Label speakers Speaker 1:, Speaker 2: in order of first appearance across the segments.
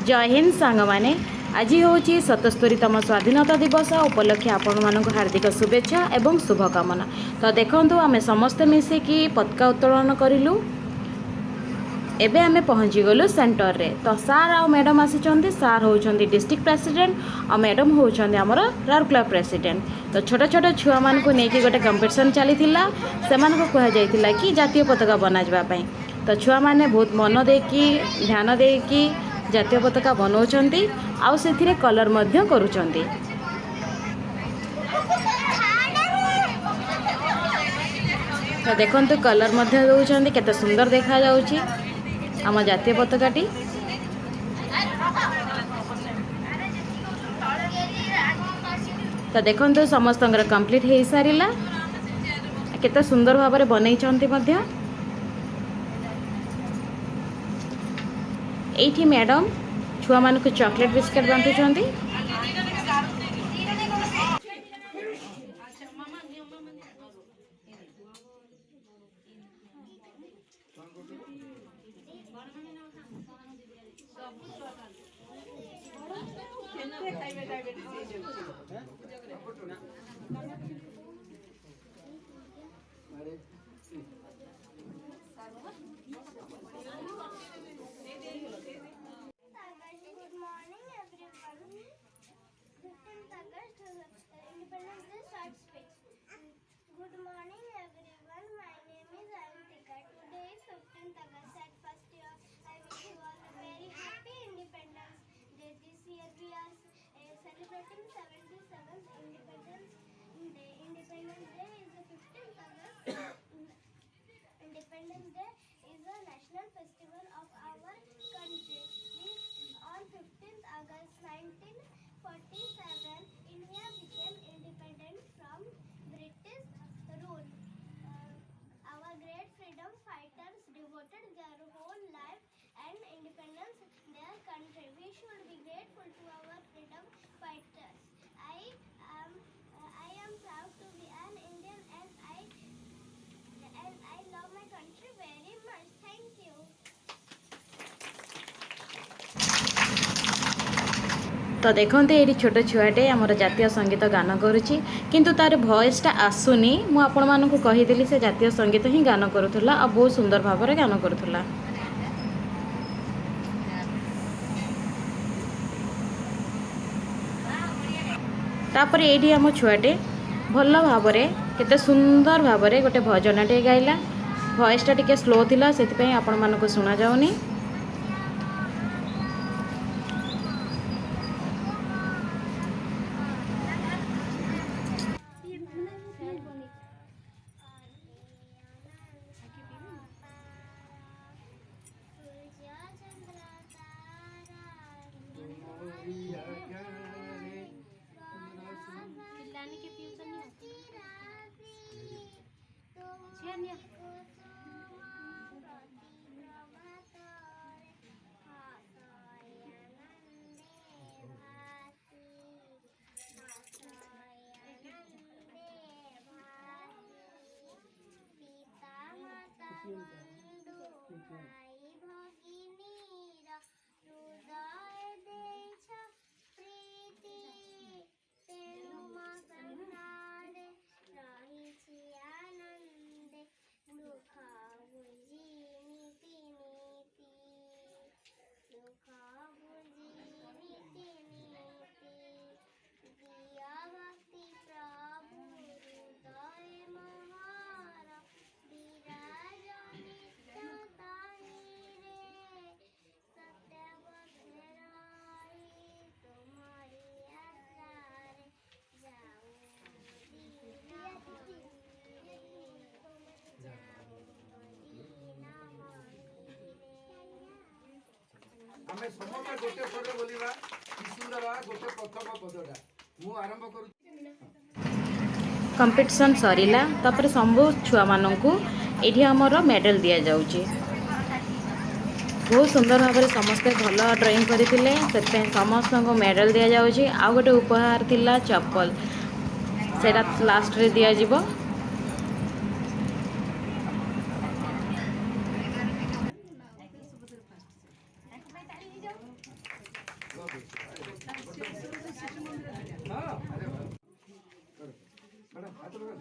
Speaker 1: जय हिंद सांग माने आज हूँ 77तम स्वाधीनता दिवस उपलक्षे आपण मानक हार्दिक शुभेच्छा एवं शुभकामना। तो देखु आम समस्ते मिसिकी पताका उत्तोलन करूँ। एबे आमे पहुँची गलु सेंटर रे। तो सार आ मैडम आसी सार होउछंती डिस्ट्रिक्ट प्रेसिडेंट और मैडम होउछंती हमर राउरकेला प्रेसिडेंट। तो छोट छोट छुआ मान को नेकी गोटे कंपटीशन चलीथिला से मान को कहा जाइथिला कि जातीय पताका बनाजबा पई। तो छुआ माने बहुत मन देकी ध्यान देकी जातीय पताका बनाउछंती आ सेथिरे कलर मध्य करूछंती। तो देखंतु कलर मध्य दउछंती केते सुंदर देखा जाउची आम जातीय पताकाटी। तो देखंतु समस्त कंप्लीट हो सारिला केते सुंदर भाव में बनैछंती मध्य। एठी मैडम छुआ मान को चॉकलेट बिस्किट बांटुछंती।
Speaker 2: Good morning everyone, my name is Avantika. Today is 15th August at first year. I wish you all a very happy Independence Day. This year we are celebrating 77th Independence Day. Independence Day is the 15th August. Independence Day is a national festival of our country. On 15th August 1947, India became independent from British rule. Our great freedom fighters devoted their whole life and independence their country. We should be grateful to our freedom fighters. I am proud to be an Indian and I love my country very much. Thank you.
Speaker 1: तो देखते ये छोट छुआटे आमर जातीय संगीत गान करुच्ची किंतु तार भॉइसटा आसुनी। मु आपण मानकु कहिदेली से जातीय संगीत ही गान करुथुला आ बहुत सुंदर भाव में गान करुथुला। तापर एठी आम छुआटे भल भाव में केते सुंदर भाव में गोटे भजनटे गाइला। भॉइसटा टिके स्लो थिला सेति आपण मानकु सुना जाउनी।
Speaker 3: आमे समस्त गोटे स्वर बोलिबा सुंदरा गोटे प्रथम पदटा मु आरंभ करू।
Speaker 1: कंपटीशन सरीला तापर सब छुआ मानू ये आमर मेडल दि जाऊँगी। बहुत सुंदर भाव में समस्ते भल ड्राइंग करते समस्त को मेडल दि जाऊँगी। आ गोटे उपहार थिला चप्पल से लास्ट रे दिया जिवो।
Speaker 3: हाँ अरे वाह करो मैडम हाथ लगाओ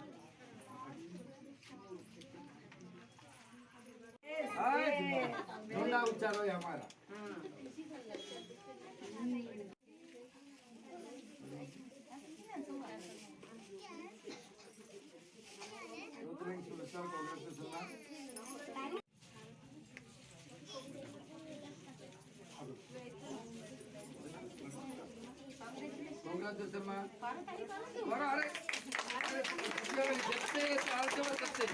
Speaker 3: झंडा उच्चारो है हमारा Congratulations, ma. Karo, are ଯେତେ ଚାହୁଁଥିବ ସେତେ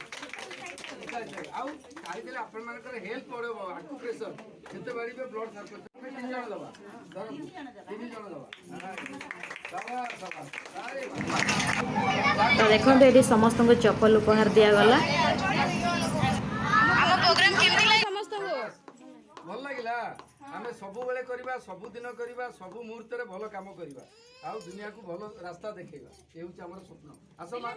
Speaker 3: ଆଉ ଖାଇଦେଲେ ଆପଣମାନଙ୍କର ହେଲ୍ଥ ପଡ଼ିବ ଆକୁ ପ୍ରେସର ଯେତେ ବାଢ଼ିବେ ବ୍ଲଡ୍ ସାର୍କୁଲେସନ୍ ଆମେ 3 ଜଣ ଦେବା 3 ଜଣ ଦେବା
Speaker 1: ତ ଦେଖନ୍ତୁ ଏଠି ସମସ୍ତଙ୍କୁ ଚପଲ ଉପହାର ଦିଆଗଲା। ସମସ୍ତଙ୍କୁ
Speaker 3: ଭଲ ଲାଗିଲା ଆମେ ସବୁବେଳେ କରିବା ସବୁଦିନ କରିବା ସବୁ ମୁହୂର୍ତ୍ତରେ ଭଲ କାମ କରିବା ଆଉ ଦୁନିଆକୁ ଭଲ ରାସ୍ତା ଦେଖେଇବା ଏ ହେଉଛି ଆମର ସ୍ୱପ୍ନ ଆସ ମା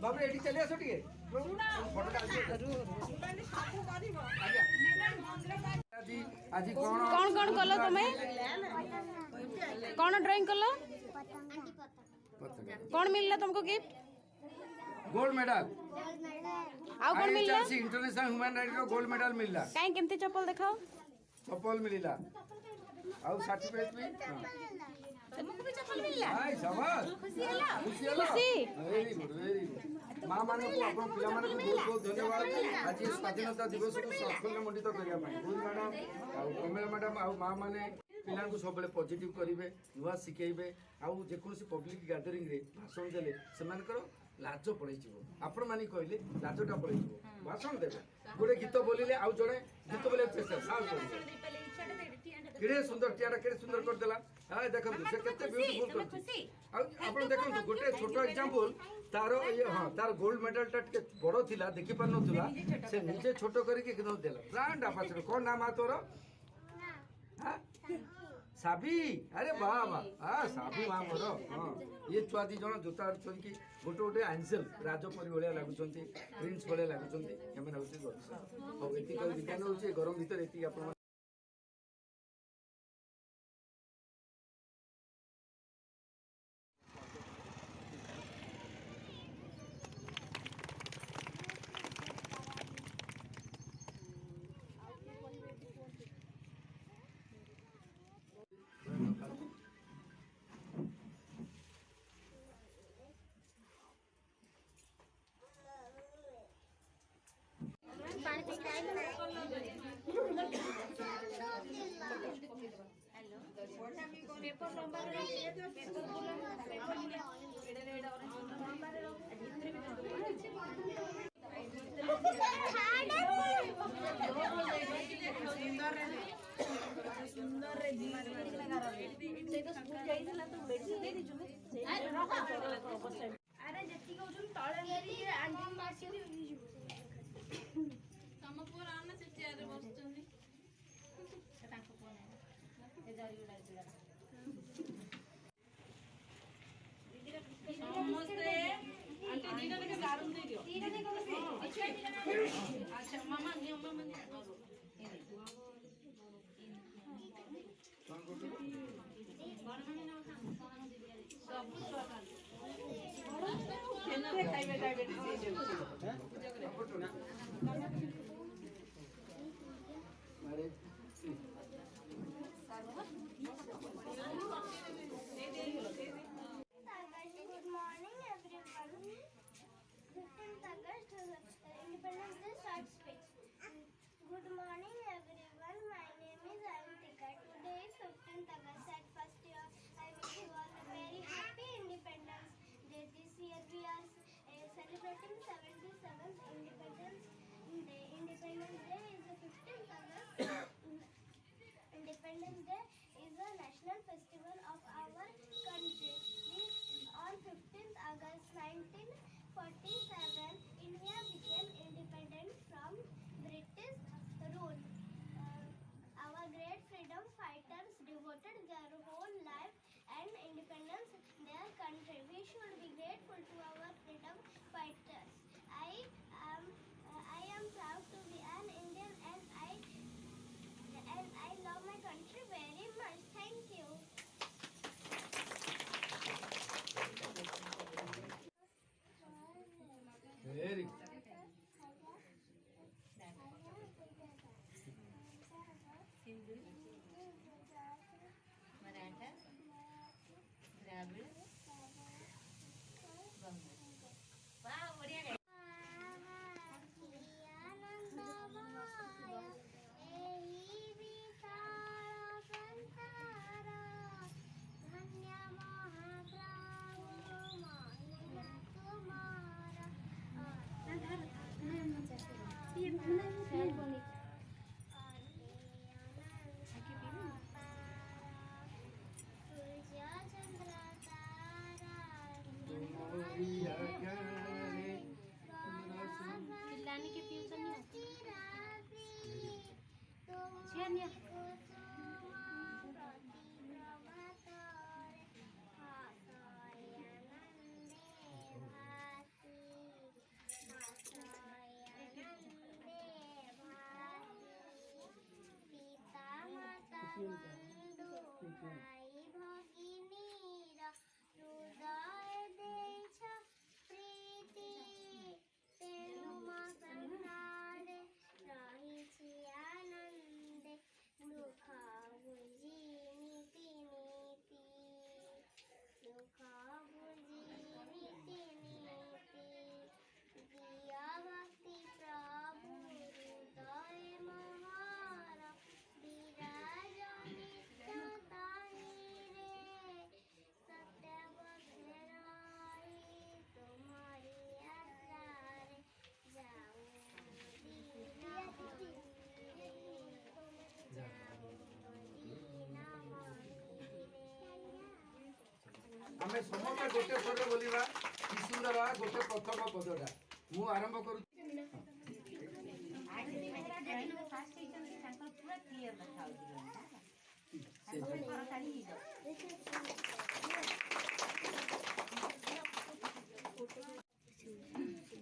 Speaker 3: ବାବୁ ଏଠି ଚାଲି ଆସ ଟିକେ ଆଜି କଣ
Speaker 1: କଣ କଲ ତମେ କଣ ଡ୍ରଇଂ କଲ କଣ ମିଳିଲା तुमको गिफ्ट
Speaker 3: गोल्ड मेडल
Speaker 1: आउ कौन मिलला
Speaker 3: इंटरनेशनल ह्यूमन राइट रो गोल्ड मेडल मिलला
Speaker 1: काई केमती चप्पल देखाओ
Speaker 3: चप्पल मिलला आउ सर्टिफिकेट भी
Speaker 1: तुमको भी चप्पल मिलला
Speaker 3: हाय शाबाश खुशी होला
Speaker 1: खुशी
Speaker 3: वेरी गुड मां माने को अपन पिला माने को बहुत बहुत धन्यवाद आज स्वाधीनता दिवस को सफल मंडित करिया पाई गुड मैडम आउ कमला मैडम आउ मां माने पिला को सब पॉजिटिव करिवे नुवा सिखेइबे आउ जे कोनसी पब्लिक गैदरिंग रे भाषण देले सेमानकर लाज पड़े आपण मानी कहले लाजटा पड़े भाषण देवे गोटे गीत बोलिले आउ जड़े गीत बोले केड़े सुंदर टियाटा केड़े सुंदर कर देला हां देखंतु से केते ब्यूटीफुल करछि आपण देखंतु गोटे छोटो एग्जांपल तारो ये हां तार गोल्ड मेडल टा के बड़ो थिला देखि पार नथुला से नीचे छोटो करी के किनो देला ब्रांड आपास कोन नाम आ तोर हां साबी अरे वाह वाह हाँ साबी माँ मोर हाँ ये छुआ दी जन जोता कि गोटे गोटे आंसल राजपरी भाया लगुंट प्रिंस भाया लगुंट एम विज्ञान हूँ गरम भितर ये आप
Speaker 2: अरे जति कहउछन तळे मेरी आंटी मासी
Speaker 4: तम पुअर आना से चेयर रे बसचंदी से ताको फोन है ए जारी उडा दिला समस्ते आंटी दीना लेके दारुन दे दियो दीना ने कहबे अच्छा मामा ने खाइबे diabetes
Speaker 2: Good morning everyone. 15th August Independence Day short speech. Good morning everyone. My name is Avantika. Today is 15th August at first year. I wish you all a very happy Independence Day. This year we are celebrating 77th Independence Day. Independence Day is the 15th August. Independence Day is a national festival of our country. On 15th August 1947, India became independent from British rule. Our great freedom fighters devoted their whole life and independence their country. We should be grateful to our freedom fighters. I am proud to be an Indian and I
Speaker 5: Maratha Dravida Bengali वाह बढ़िया गाई
Speaker 2: चिल्लाने के tuition नहीं भाई भगिनीर हृदय देछ प्रीति तेणु संसारे रहिछि आनंदे दुख बुझी नीति नीति दुख बुझी नीति नीति दिया भक्ति प्रभु हृदय महार विराज नित्य ताहिरे सत्य बखेराई तुम्हारी आशारे जाऊं दीना
Speaker 3: आमे समस्त गोटे स्वर बोलिबा कि सुंदर गोटे प्रथम पदटा मु आरंभ करू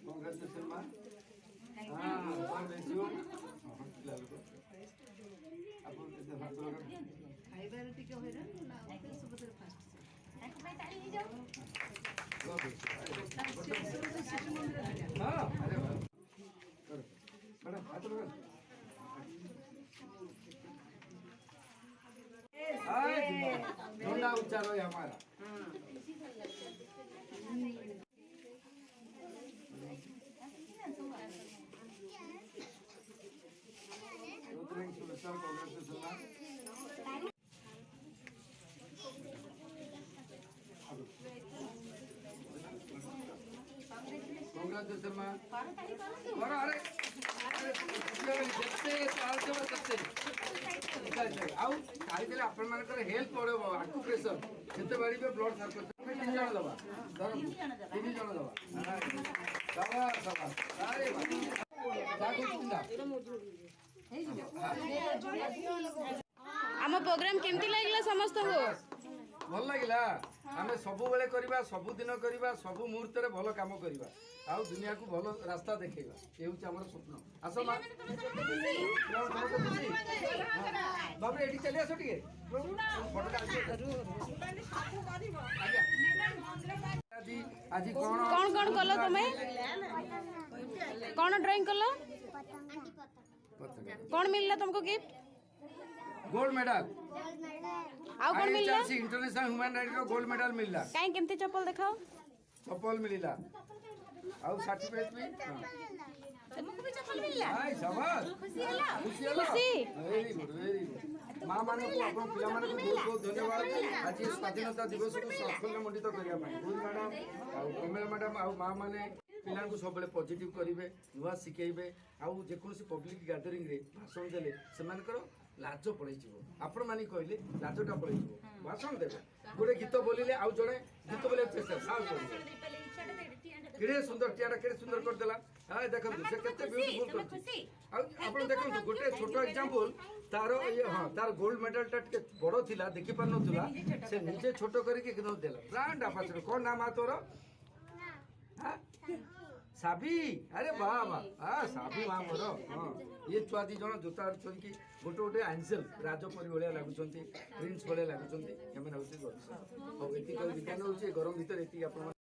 Speaker 3: Congratulations, ma. God bless you. आपन के हाथ लगा
Speaker 4: ଖାଇବାରେ ଟିକେ ହଇରାଣ ନା ସବୁଥିରେ ଫାଷ୍ଟ
Speaker 5: ତାଙ୍କ ପାଇଁ ତାଳି ହେଇଯାଉ
Speaker 3: God bless you. हां अरे वाह करो मैडम हाथ लगा ढोंडा उच्चारो है हमारा Congratulations, ma. अरे आउ खाली आपण मानकर हेल्प पड़ो आकु प्रेशर केते बाड़ी पे ब्लड सर्कुलेशन 3 जण दबा 3 जण दबा दबा दबा अरे जागो चिंता
Speaker 1: आम प्रोग्राम केमती लागला समस्त को
Speaker 3: भल लगिला आमे सब बेले करबा सब दिन करबा सब मुहूर्त रे भलो काम करबा आउ दुनिया को भलो रास्ता देखेबा ए होछ हमर स्वप्न आसो मा बाबू एडी चली आसो टिके फोटो आज
Speaker 1: कौन कौन कलो तमे कौन ड्राइंग कलो कौन मिलला तुमको गिफ्ट
Speaker 3: गोल्ड मेडल
Speaker 1: आउ कौन मिलला
Speaker 3: इंटरनेशनल ह्यूमन राइट रो गोल्ड मेडल मिलला
Speaker 1: काई केमती चप्पल दिखाओ
Speaker 3: चप्पल मिलला आउ सर्टिफिकेट भी
Speaker 5: तुमको भी चप्पल मिलला
Speaker 3: हाय शाबाश
Speaker 5: खुशी होला
Speaker 1: खुशी
Speaker 3: वेरी गुड मां माने को अपन पिला माने को बहुत बहुत धन्यवाद आज ये स्वाधीनता दिवस को सफल मंडित करिया पाई गुड मैडम आउ कमल मैडम आउ मां माने पिला को सब बेले पॉजिटिव करिवे नुवा सिखेइबे आउ जे कोनसी पब्लिक गैदरिंग रे भाषण देले समान करो लाज पड़े जीवो आपण माने कहले लाजटा पड़े जीवो भाषण देबे गोटे गीत बोलिले आउ जणे गीत बोले चेष्टा साल केड़े सुंदर टियाडा केड़े सुंदर कर देला हां देखो से केते ब्यूटीफुल करछि आपण देखो गोटे छोटो एग्जांपल तारो ये हां तार गोल्ड मेडल टा के बड़ो थिला देखि पार नथुला से निजे छोटो करके किनो देला ब्रांड आपास कोन नाम आ तोर हां साबी अरे वाह वाह हां साबी मां मोर हां ये छुआ दी जण जोता छन की गोटे गोटे आंसर राजपरी भलिया लागुचंती प्रिंस भलिया लागुचंती एमन होछि गो हो एति विज्ञान होछि गरम भीतर एति आपण